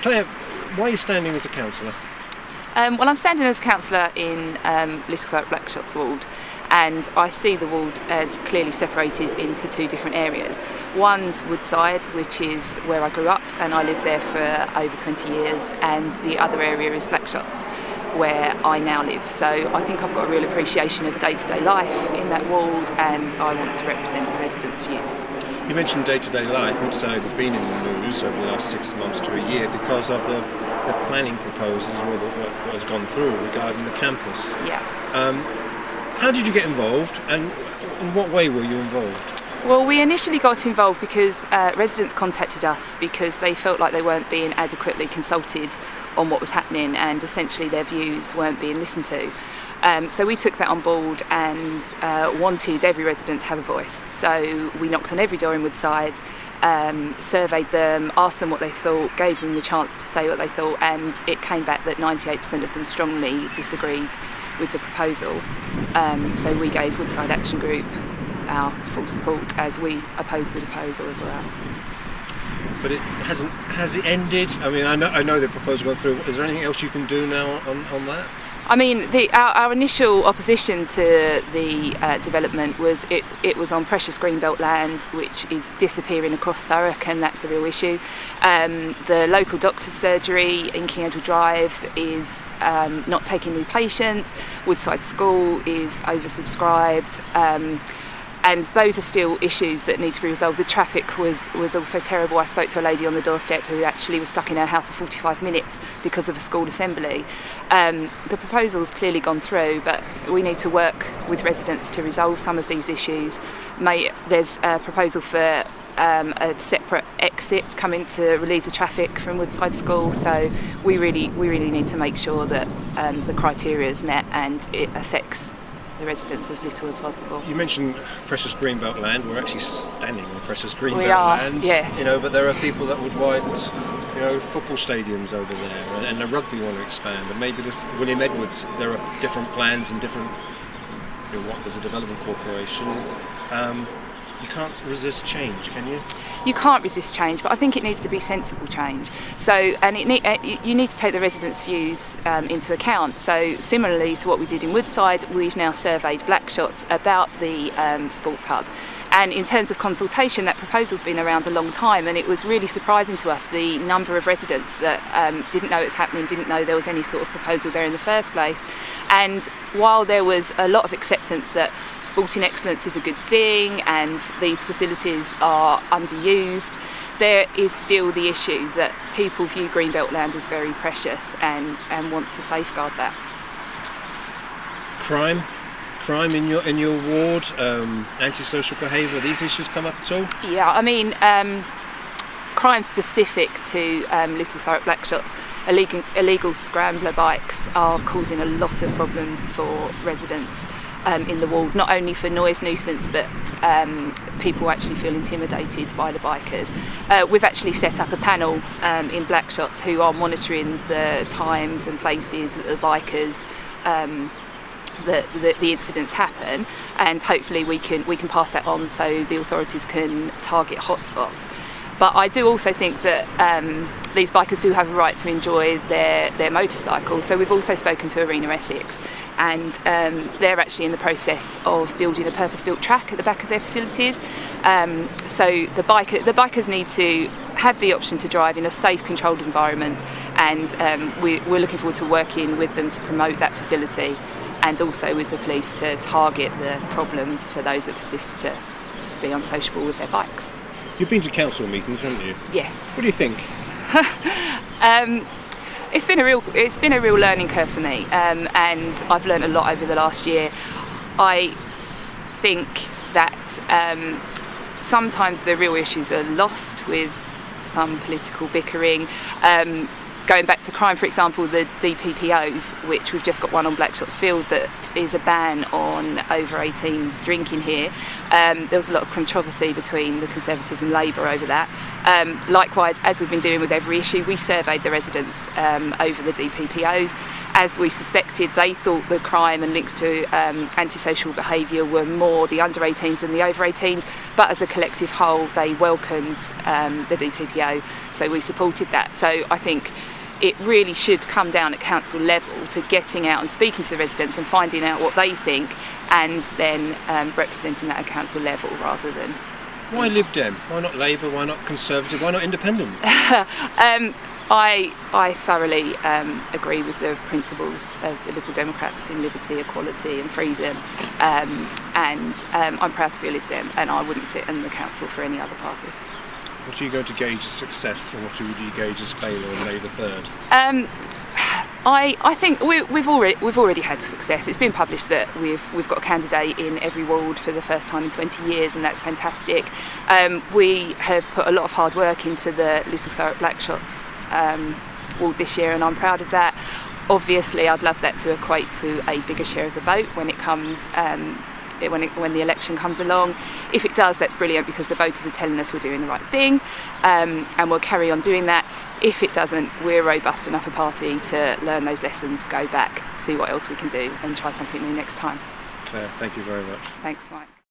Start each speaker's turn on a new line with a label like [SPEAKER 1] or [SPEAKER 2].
[SPEAKER 1] Claire, why are you standing as a councillor?
[SPEAKER 2] Well, I'm standing as a councillor in Little Thurrock Blackshots ward, and I see the ward as clearly separated into two different areas. One's Woodside, which is where I grew up, and I lived there for over 20 years, and the other area is Blackshots, where I now live. So I think I've got a real appreciation of day-to-day life in that ward, and I want to represent the residents' views.
[SPEAKER 1] You mentioned day-to-day life. Woodside has been in the news over the last 6 months to a year because of the planning proposals or what has gone through regarding the campus.
[SPEAKER 2] Yeah.
[SPEAKER 1] How did you get involved, and in what way were you involved?
[SPEAKER 2] Well, we initially got involved because residents contacted us because they felt like they weren't being adequately consulted on what was happening, and essentially their views weren't being listened to. So we took that on board and wanted every resident to have a voice. So we knocked on every door in Woodside, surveyed them, asked them what they thought, gave them the chance to say what they thought, and it came back that 98% of them strongly disagreed with the proposal. So we gave Woodside Action Group our full support as we opposed the proposal as well.
[SPEAKER 1] But has it ended? I mean, I know the proposal went through. Is there anything else you can do now on that?
[SPEAKER 2] I mean, our initial opposition to the development was it was on precious greenbelt land, which is disappearing across Thurrock, and that's a real issue. The local doctor's surgery in King Edward Drive is not taking new patients. Woodside School is oversubscribed. And those are still issues that need to be resolved. The traffic was also terrible. I spoke to a lady on the doorstep who actually was stuck in her house for 45 minutes because of a school assembly. The proposal's clearly gone through, but we need to work with residents to resolve some of these issues. There's a proposal for a separate exit coming to relieve the traffic from Woodside School, so we really need to make sure that the criteria is met and it affects the residents as little as possible. You
[SPEAKER 1] mentioned precious greenbelt land. We're actually standing on precious greenbelt land.
[SPEAKER 2] Yes.
[SPEAKER 1] But there are people that would want, football stadiums over there, and the rugby want to expand, and maybe William Edwards. There are different plans and different. There's a development corporation. You can't resist change, can you?
[SPEAKER 2] You can't resist change, but I think it needs to be sensible change. So, and you need to take the residents' views into account. So, similarly to what we did in Woodside, we've now surveyed Blackshots about the sports hub. And in terms of consultation, that proposal's been around a long time, and it was really surprising to us the number of residents that didn't know it was happening, didn't know there was any sort of proposal there in the first place. And while there was a lot of acceptance that sporting excellence is a good thing and these facilities are underused, there is still the issue that people view greenbelt land as very precious and want to safeguard that.
[SPEAKER 1] Crime in your ward, antisocial behaviour, these issues come up at all?
[SPEAKER 2] Yeah, I mean, crime specific to Little Thurrock Blackshots, illegal scrambler bikes are causing a lot of problems for residents in the ward, not only for noise nuisance, but people actually feel intimidated by the bikers. We've actually set up a panel in Blackshots who are monitoring the times and places that the bikers the incidents happen, and hopefully we can pass that on so the authorities can target hotspots. But I do also think that these bikers do have a right to enjoy their motorcycles. So we've also spoken to Arena Essex, and they're actually in the process of building a purpose-built track at the back of their facilities. So the bikers need to have the option to drive in a safe, controlled environment, and we're looking forward to working with them to promote that facility, and also with the police to target the problems for those that persist to be unsociable with their bikes.
[SPEAKER 1] You've been to council meetings, haven't you?
[SPEAKER 2] Yes.
[SPEAKER 1] What do you think?
[SPEAKER 2] It's been a real learning curve for me, and I've learned a lot over the last year. I think that sometimes the real issues are lost with some political bickering. Going back to crime, for example, the DPPOs, which we've just got one on Blackshots Field that is a ban on over 18s drinking here. There was a lot of controversy between the Conservatives and Labour over that, Likewise, as we've been doing with every issue, we surveyed the residents over the DPPOs. As we suspected, they thought the crime and links to antisocial behaviour were more the under 18s than the over 18s, but as a collective whole they welcomed the DPPO, so we supported that. So I think it really should come down at council level to getting out and speaking to the residents and finding out what they think, and then representing that at council level rather than...
[SPEAKER 1] Why Lib Dem? Why not Labour? Why not Conservative? Why not Independent?
[SPEAKER 2] I thoroughly agree with the principles of the Liberal Democrats in liberty, equality and freedom, and I'm proud to be a Lib Dem, and I wouldn't sit in the council for any other party.
[SPEAKER 1] What are you going to gauge as success, and what would you gauge as failure on May the 3rd?
[SPEAKER 2] I think we've already had success. It's been published that we've got a candidate in every ward for the first time in 20 years, and that's fantastic. We have put a lot of hard work into the little Thurrock Blackshots ward this year, and I'm proud of that. Obviously, I'd love that to equate to a bigger share of the vote when it comes. When the election comes along. If it does, that's brilliant, because the voters are telling us we're doing the right thing, and we'll carry on doing that. If it doesn't, we're robust enough a party to learn those lessons, go back, see what else we can do, and try something new next time.
[SPEAKER 1] Claire, thank you very much.
[SPEAKER 2] Thanks, Mike.